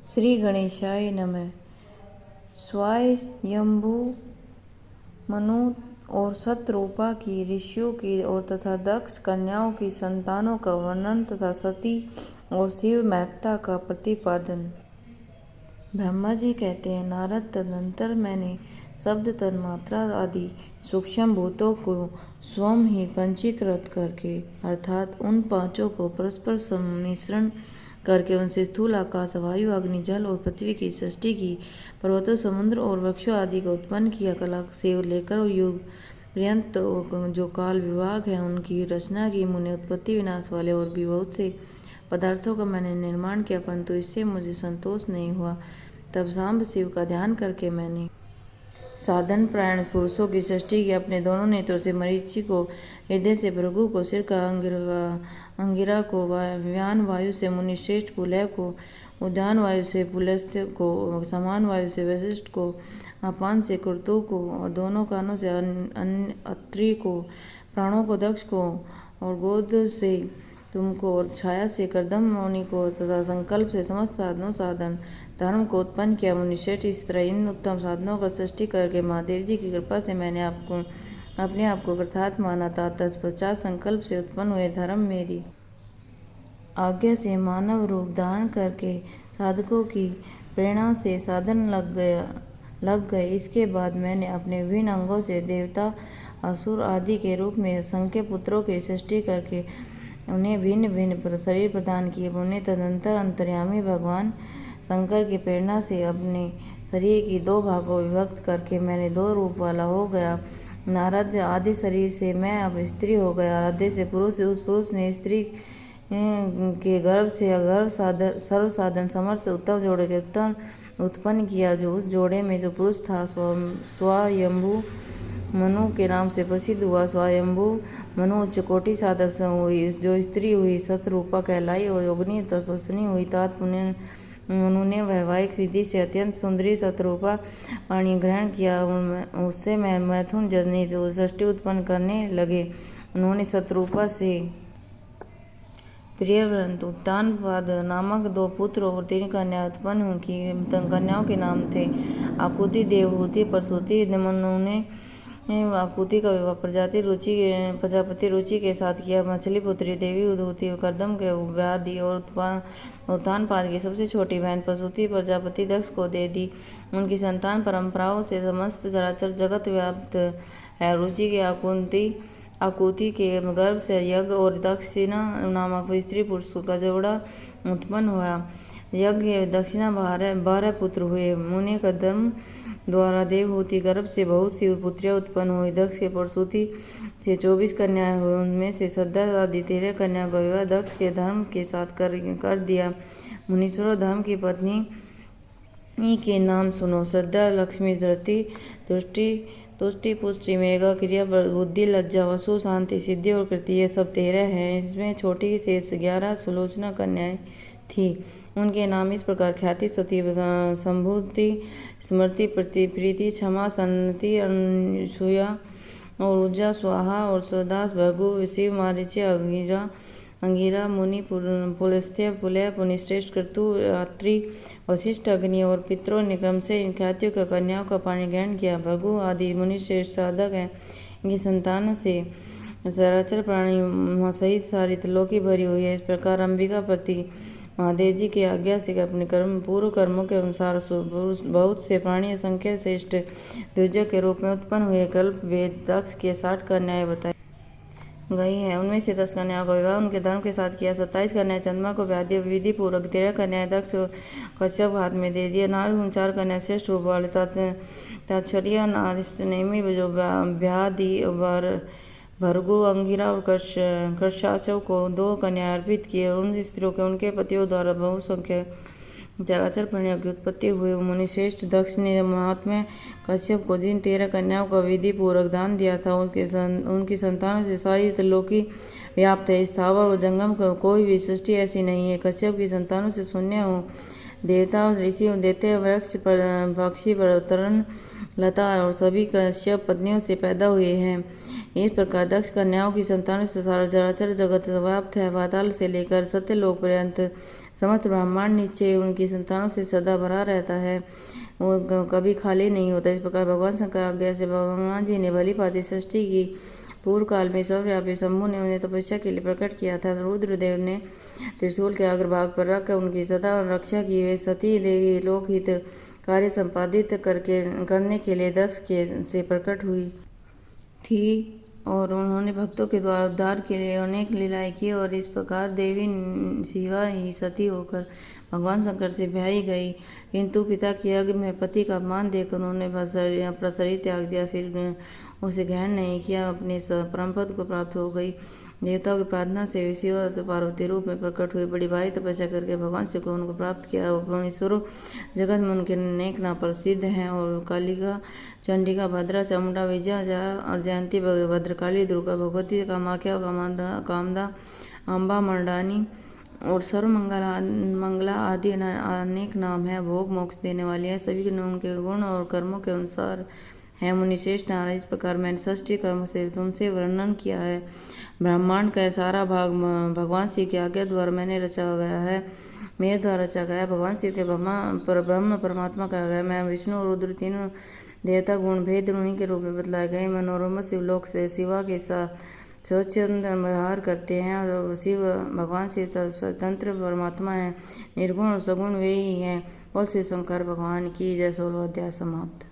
श्री गणेशाय नमः। स्वयंभू मनु और शतरूपा की ऋषियों की और तथा दक्ष कन्याओं की संतानों का वर्णन तथा सती और शिव महत्ता का प्रतिपादन। ब्रह्मा जी कहते हैं, नारद, तदनंतर मैंने शब्द, तन्मात्रा आदि सूक्ष्म भूतों को स्वयं ही पंचीकृत करके अर्थात उन पांचों को परस्पर सम्मिश्रण करके उनसे स्थूल आकाश, वायु, अग्नि, जल और पृथ्वी की सृष्टि की। पर्वतों, समुद्र और वृक्षों आदि को उत्पन्न किया। कला से लेकर युग पर्यंत जो काल विभाग है उनकी रचना की। मुने उत्पत्ति, विनाश वाले और भी बहुत से पदार्थों का मैंने निर्माण किया, परंतु इससे मुझे संतोष नहीं हुआ। तब सांब शिव का ध्यान करके मैंने साधन प्राण पुरुषों की सृष्टि की। अपने दोनों नेत्रों से मरीचि को, हृदय से भृगु को, सिर का अंगिरा को, व्यान वायु से मुनिश्रेष्ठ पुलय को, उद्यान वायु से पुलस्त्य को, समान वायु से वशिष्ठ को, अपान से कुर्तु को, और दोनों कानों से अत्रि को, प्राणों को दक्ष को, और गोद से तुमको, और छाया से कर्दम मौनि को, तथा संकल्प से समस्त साधनों साधन धर्म को उत्पन्न किया। मुनिश्रेष्ठ, इस तरह इन उत्तम साधनों का सृष्टि करके महादेव जी की कृपा से मैंने अपने आप को कृतार्थ माना था। तत्पश्चात संकल्प से उत्पन्न हुए धर्म मेरी आज्ञा से मानव रूप धारण करके साधकों की प्रेरणा से साधन लग गए। इसके बाद मैंने अपने विभिन्न अंगों से देवता, असुर आदि के रूप में असंख्य पुत्रों की सृष्टि करके उन्हें भिन्न भिन्न शरीर प्रदान किए। उन्हें तदंतर अंतर्यामी भगवान शंकर की प्रेरणा से अपने शरीर की दो भागों विभक्त करके मैंने दो रूप वाला हो गया। नारद आदि शरीर से मैं अब स्त्री हो गया। आराध्य से पुरुष, उस पुरुष ने स्त्री के गर्भ से सर्व साधन समर्थ उत्तम जोड़े के उत्पन्न किया। जो उस जोड़े में जो पुरुष था स्वयंभू मनु के नाम से प्रसिद्ध हुआ। स्वयंभू मनु उच्च कोटि साधक हुई। जो स्त्री हुई शतरूपा कहलाई और योगिनी तपस्विनी हुई। तात मनु ने वैवाहिक विधि से अत्यंत सुंदरी शतरूपा पाणी ग्रहण किया। उससे मैं मैथुन जननी सृष्टि उत्पन्न करने लगे। उन्होंने शतरूपा से प्रियव्रत, उत्तानपाद नामक दो पुत्र और 3 कन्या उत्पन्न हुई की। कन्याओं के नाम थे आकुति, देवहूति, प्रसूति। मनु ने आकुति का विवाह प्रजापति रुचि के साथ किया। मछली पुत्री देवी उदूति कर्दम के ब्याह दी और उत्तानपाद की सबसे छोटी बहन प्रसूति प्रजापति दक्ष को दे दी। उनकी संतान परंपराओं से समस्त चराचर जगत व्याप्त है। रुचि के आकुति के गर्भ से यज्ञ और दक्षिणा नामक स्त्री पुरुष का जोड़ा उत्पन्न हुआ। यज्ञ दक्षिणा 12 पुत्र हुए। मुनि कर्दम द्वारा देवहूति गर्भ से बहुत सी पुत्रियां उत्पन्न हुई। दक्ष के प्रसूति से 24 कन्याएं हुई। उनमें से श्रद्धा आदि 13 कन्याओं का विवाह दक्ष के धर्म के साथ कर दिया। मुनीश्वरों, धर्म की पत्नी के नाम सुनो। श्रद्धा, लक्ष्मी, धृति, तुष्टि, पुष्टि, मेघा, क्रिया, बुद्धि, लज्जा, वसु, शांति, सिद्धि और कृति, ये सब 13 हैं। इसमें छोटी शेष 11 सुलोचना कन्याएं थी। उनके नाम इस प्रकार ख्याति, सती, संभूति, स्मृति, प्रीति, क्षमा, सन्नति, अनसूया और ऊर्जा, स्वाहा और स्वदास, भृगु, शिव, मारीचि, अंगिरा, मुनि, पुलस्त्य, पुलय, पुनिश्रेष्ठ, क्रतु, अत्रि, वशिष्ठ, अग्नि और पितरों ने क्रम से इन ख्यातियों का कन्याओं का पाणी ग्रहण किया। भृगु आदि मुनिश्रेष्ठ साधक हैं। इनकी संतान से चराचर प्राणी सहित सारी त्रिलोकी भरी हुई है। इस प्रकार अंबिका पति महादेव जी की आज्ञा से अपने पूर्व कर्मों के अनुसार बहुत से प्राणी असंख्य श्रेष्ठ द्विजों के रूप में उत्पन्न हुए। कल्प वेद दक्ष के 60 कन्याएं बताई गई हैं। उनमें से 10 कन्याओं का विवाह उनके धर्म के साथ किया। 27 कन्याएं चंद्रमा को ब्याह दिया विधि पूर्वक। 13 कन्याएं दक्ष कश्यप हाथ में दे दिया। नारद 4 कन्या श्रेष्ठ रूप वाले तात्पर्य नारिष्ट नेमी जो ब्याह दी। भृगु, अंगिरा और कृशाशव को 2 कन्याएं अर्पित किए। उन स्त्रियों के उनके पतियों द्वारा बहुसंख्यक चराचर प्राणियों की उत्पत्ति हुई। मुनिश्रेष्ठ दक्ष ने महात्मा कश्यप को जिन 13 कन्याओं का विधि पूर्वक दान दिया था उनकी संतानों से सारी त्रिलोकी व्याप्त है। स्थावर और जंगम कोई भी सृष्टि ऐसी नहीं है। कश्यप की संतानों से शून्य हो। देवता, ऋषि, दैत्य, वृक्ष, पक्षी, तरण, लता और सभी कश्यप पत्नियों से पैदा हुए हैं। इस प्रकार दक्ष कन्याओं की संतानों से सारा चराचर जगत व्याप्त है। पाताल से लेकर सत्यलोक पर्यंत समस्त ब्रह्मांड निश्चय उनकी संतानों से सदा भरा रहता है, वो कभी खाली नहीं होता। इस प्रकार भगवान शंकर आज्ञा से भगवान जी ने भली भांति सृष्टि की। पूर्व काल में सर्वव्यापी शंभु ने उन्हें तपस्या के लिए प्रकट किया था। रुद्रदेव ने त्रिशूल के अग्रभाग पर रखकर उनकी सदा रक्षा की। वे सती देवी लोकहित कार्य संपादित करने के लिए दक्ष के से प्रकट हुई थी और उन्होंने भक्तों के द्वारा उद्धार के लिए अनेक लीलाएं की और इस प्रकार देवी शिवा ही सती होकर भगवान शंकर से ब्याही गई। किंतु पिता के यज्ञ में पति का अपमान देकर उन्होंने अपना शरीर त्याग दिया, फिर उसे ग्रहण नहीं किया, अपने परम पद को प्राप्त हो गई। देवताओं की प्रार्थना से वे शिव से पार्वती रूप में प्रकट हुए। बड़ी भारी तपस्या करके भगवान शिव को उनको प्राप्त किया और पुण्यस्वरूप जगत में उनके अनेक नाम प्रसिद्ध हैं और कालिका, चंडिका, भद्रा, चामुंडा, विजया और जयंती, भद्रकाली, दुर्गा, भगवती, कामाख्या, कामदा, अम्बा, मर्दानी और सर्वमंगला आदि अनेक नाम है। भोग मोक्ष देने वाली है, सभी उनके गुण और कर्मों के अनुसार है। मुनिश्रेष्ठ नारद, इस प्रकार मैंने षष्ठी कर्म से तुमसे वर्णन किया है। ब्रह्मांड का सारा भाग भगवान शिव की आज्ञा द्वारा मैंने रचा गया है, मेरे द्वारा रचा गया। भगवान शिव के ब्रह्म परमात्मा कहा गया। मैं विष्णु और रुद्र तीनों देवता गुण भेद उन्हीं के रूप में बतलाए गए। मनोरम शिवलोक से शिवा के साथ स्वच्छंद व्यवहार करते हैं और शिव भगवान शिव स्वतंत्र परमात्मा है, निर्गुण और सगुण वे ही हैं। बोल शिव शंकर भगवान की जय। 16वां अध्याय समाप्त।